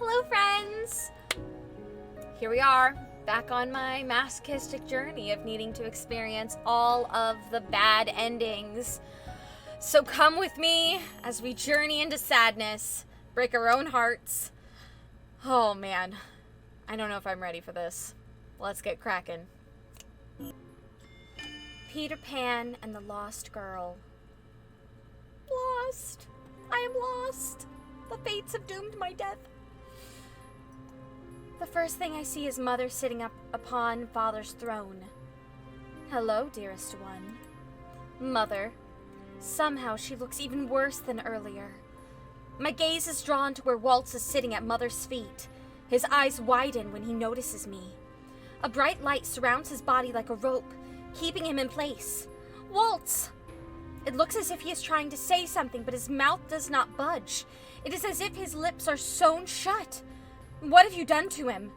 Hello, friends! Here we are, back on my masochistic journey of needing to experience all of the bad endings. So come with me as we journey into sadness, break our own hearts. Oh man, I don't know if I'm ready for this. Let's get cracking. Peter Pan and the Lost Girl. Lost! I am lost! The fates have doomed my death. The first thing I see is Mother sitting up upon Father's throne. Hello, dearest one. Mother. Somehow she looks even worse than earlier. My gaze is drawn to where Waltz is sitting at Mother's feet. His eyes widen when he notices me. A bright light surrounds his body like a rope, keeping him in place. Waltz! It looks as if he is trying to say something, but his mouth does not budge. It is as if his lips are sewn shut. What have you done to him?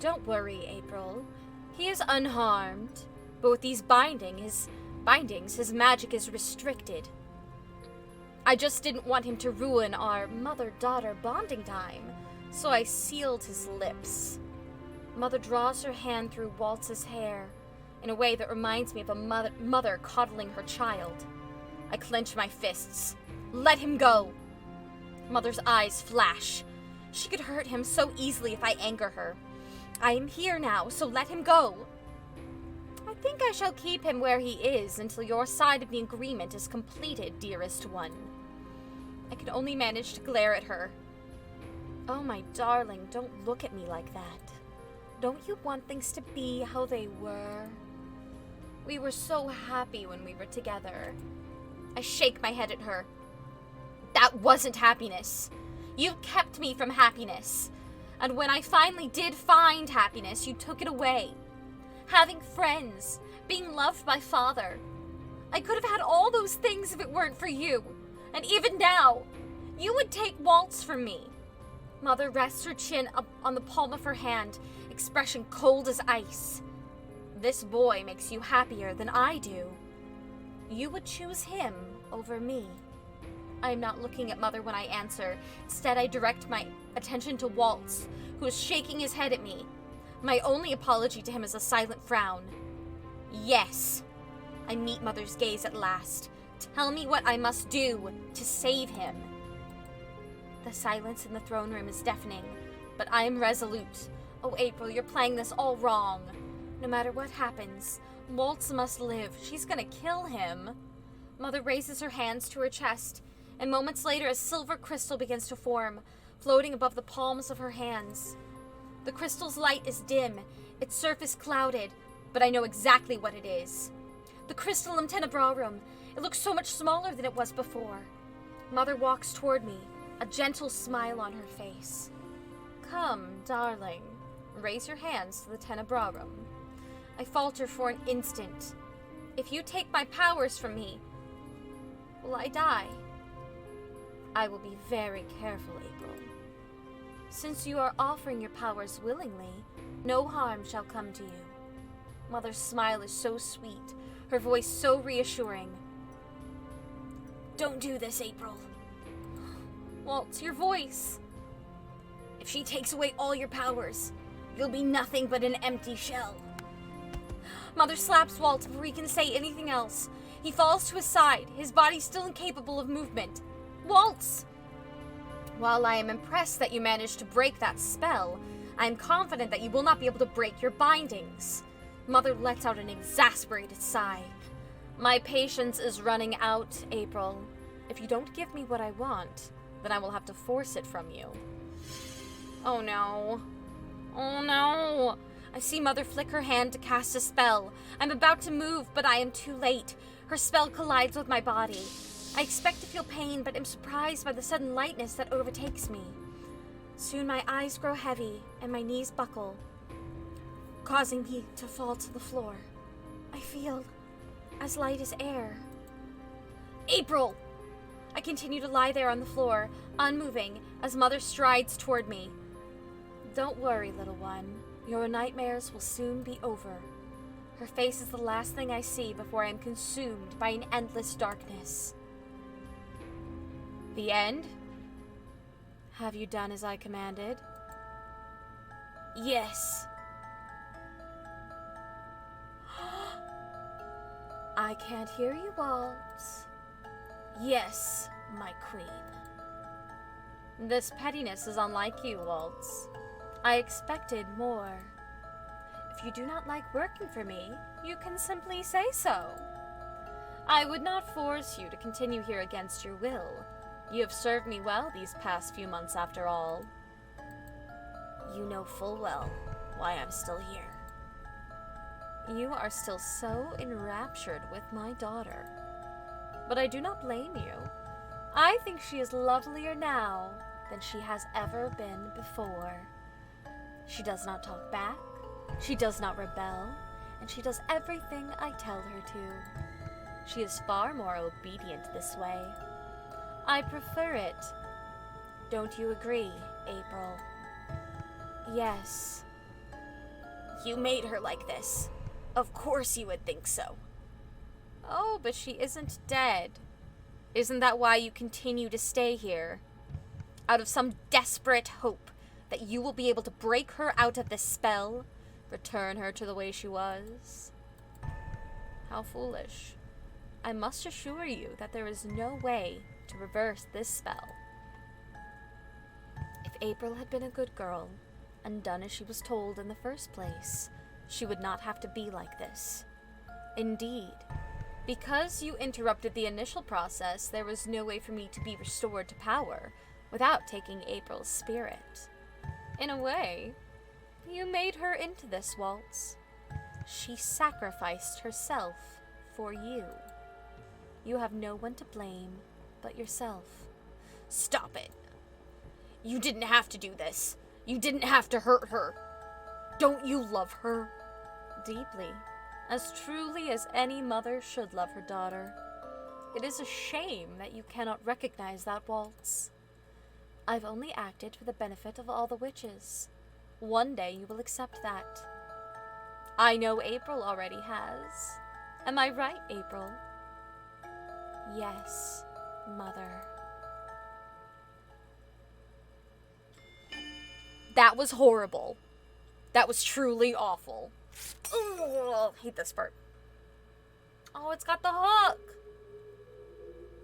Don't worry, April. He is unharmed. But with these bindings, his magic is restricted. I just didn't want him to ruin our mother-daughter bonding time, so I sealed his lips. Mother draws her hand through Waltz's hair in a way that reminds me of a mother coddling her child. I clench my fists. Let him go! Mother's eyes flash. She could hurt him so easily if I anger her. I am here now, so let him go. I think I shall keep him where he is until your side of the agreement is completed, dearest one. I could only manage to glare at her. Oh, my darling, don't look at me like that. Don't you want things to be how they were? We were so happy when we were together. I shake my head at her. That wasn't happiness. You kept me from happiness. And when I finally did find happiness, you took it away. Having friends, being loved by Father. I could have had all those things if it weren't for you. And even now, you would take Waltz from me. Mother rests her chin up on the palm of her hand, expression cold as ice. This boy makes you happier than I do. You would choose him over me. I am not looking at Mother when I answer. Instead, I direct my attention to Waltz, who is shaking his head at me. My only apology to him is a silent frown. Yes. I meet Mother's gaze at last. Tell me what I must do to save him. The silence in the throne room is deafening, but I am resolute. Oh, April, you're playing this all wrong. No matter what happens, Waltz must live. She's gonna kill him. Mother raises her hands to her chest, and moments later a silver crystal begins to form, floating above the palms of her hands. The crystal's light is dim, its surface clouded, but I know exactly what it is. The crystalum tenebrarum. It looks so much smaller than it was before. Mother walks toward me, a gentle smile on her face. Come, darling. Raise your hands to the tenebrarum. I falter for an instant. If you take my powers from me, will I die? I will be very careful, April. Since you are offering your powers willingly, no harm shall come to you. Mother's smile is so sweet, her voice so reassuring. Don't do this, April. Waltz, your voice. If she takes away all your powers, you'll be nothing but an empty shell. Mother slaps Waltz before he can say anything else. He falls to his side, his body still incapable of movement. Waltz! While I am impressed that you managed to break that spell, I am confident that you will not be able to break your bindings. Mother lets out an exasperated sigh. My patience is running out, April. If you don't give me what I want, then I will have to force it from you. Oh no. Oh no. I see Mother flick her hand to cast a spell. I'm about to move, but I am too late. Her spell collides with my body. I expect to feel pain, but am surprised by the sudden lightness that overtakes me. Soon my eyes grow heavy and my knees buckle, causing me to fall to the floor. I feel as light as air. April! I continue to lie there on the floor, unmoving, as Mother strides toward me. Don't worry, little one. Your nightmares will soon be over. Her face is the last thing I see before I am consumed by an endless darkness. The end? Have you done as I commanded? Yes. I can't hear you, Waltz. Yes, my queen. This pettiness is unlike you, Waltz. I expected more. If you do not like working for me, you can simply say so. I would not force you to continue here against your will. You have served me well these past few months after all. You know full well why I'm still here. You are still so enraptured with my daughter. But I do not blame you. I think she is lovelier now than she has ever been before. She does not talk back, she does not rebel, and she does everything I tell her to. She is far more obedient this way. I prefer it. Don't you agree, April? Yes. You made her like this. Of course you would think so. Oh, but she isn't dead. Isn't that why you continue to stay here? Out of some desperate hope that you will be able to break her out of this spell, return her to the way she was? How foolish. I must assure you that there is no way to reverse this spell. If April had been a good girl, and done as she was told in the first place, she would not have to be like this. Indeed, because you interrupted the initial process, there was no way for me to be restored to power without taking April's spirit. In a way, you made her into this, Waltz. She sacrificed herself for you. You have no one to blame but yourself. Stop it. You didn't have to do this. You didn't have to hurt her. Don't you love her? Deeply, as truly as any mother should love her daughter. It is a shame that you cannot recognize that, Waltz. I've only acted for the benefit of all the witches. One day you will accept that. I know April already has. Am I right, April? Yes, Mother. That was horrible. That was truly awful. Oh, I hate this part. Oh, it's got the hook.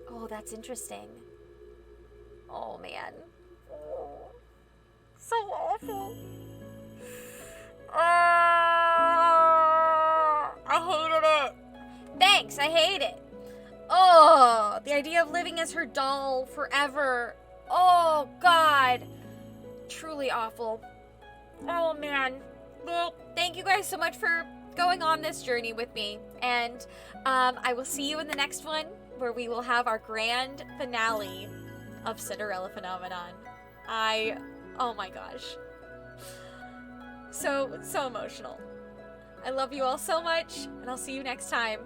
Oh, that's interesting. Oh, man. Oh, so awful. I hated it. Thanks, I hate it. Oh, the idea of living as her doll forever. Oh, God. Truly awful. Oh, man. Well, thank you guys so much for going on this journey with me. And I will see you in the next one, where we will have our grand finale of Cinderella Phenomenon. Oh my gosh. So emotional. I love you all so much, and I'll see you next time.